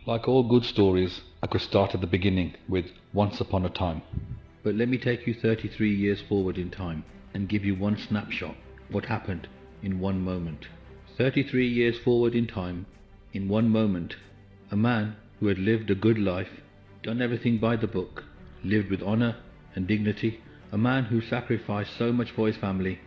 Like all good stories, I could start at the beginning with Once Upon a Time. But let me take you 33 years forward in time and give you one snapshot of what happened in one moment. 33 years forward in time, in one moment, a man who had lived a good life, done everything by the book, lived with honor and dignity, a man who sacrificed so much for his family,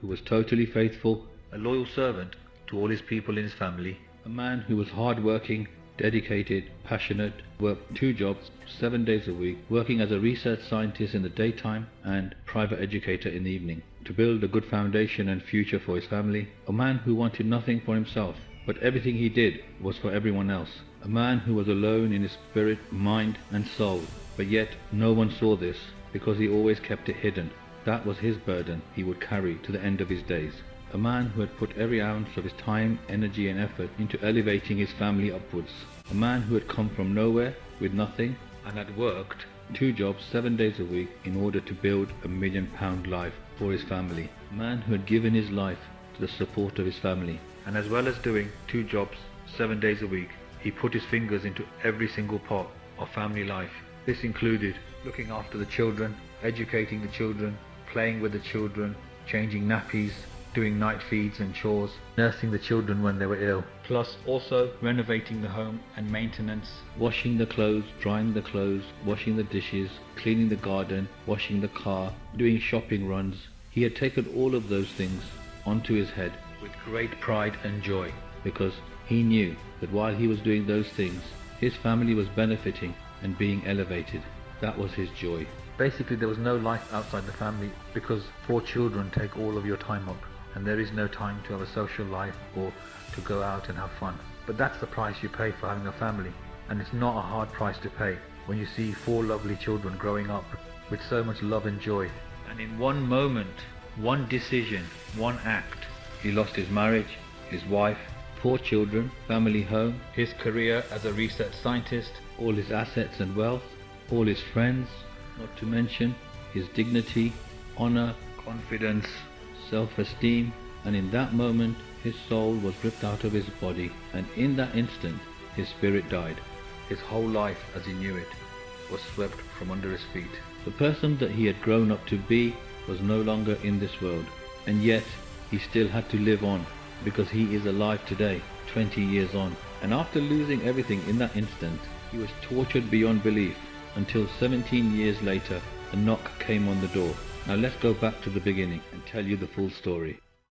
who was totally faithful, a loyal servant to all his people in his family, a man who was hard-working, dedicated, passionate, worked 2 jobs, 7 days a week, working as a research scientist in the daytime and private educator in the evening, to build a good foundation and future for his family, a man who wanted nothing for himself, but everything he did was for everyone else, a man who was alone in his spirit, mind and soul, but yet no one saw this because he always kept it hidden. That was his burden he would carry to the end of his days. A man who had put every ounce of his time, energy and effort into elevating his family upwards. A man who had come from nowhere with nothing and had worked 2 jobs, 7 days a week in order to build £1 million life for his family. A man who had given his life to the support of his family. And as well as doing 2 jobs, 7 days a week, he put his fingers into every single part of family life. This included looking after the children, educating the children, playing with the children, changing nappies, doing night feeds and chores, nursing the children when they were ill, plus also renovating the home and maintenance, washing the clothes, drying the clothes, washing the dishes, cleaning the garden, washing the car, doing shopping runs. He had taken all of those things onto his head with great pride and joy, because he knew that while he was doing those things, his family was benefiting and being elevated. That was his joy. Basically, there was no life outside the family because 4 children take all of your time up, and there is no time to have a social life or to go out and have fun. But that's the price you pay for having a family, and it's not a hard price to pay when you see 4 lovely children growing up with so much love and joy. And in one moment, one decision, one act, he lost his marriage, his wife, 4 children, family home, his career as a research scientist, all his assets and wealth, all his friends, not to mention his dignity, honor, confidence, self-esteem, and in that moment his soul was ripped out of his body, and in that instant his spirit died. His whole life as he knew it was swept from under his feet. The person that he had grown up to be was no longer in this world, and yet he still had to live on because he is alive today, 20 years on. And after losing everything in that instant, he was tortured beyond belief until 17 years later a knock came on the door. Now let's go back to the beginning and tell you the full story.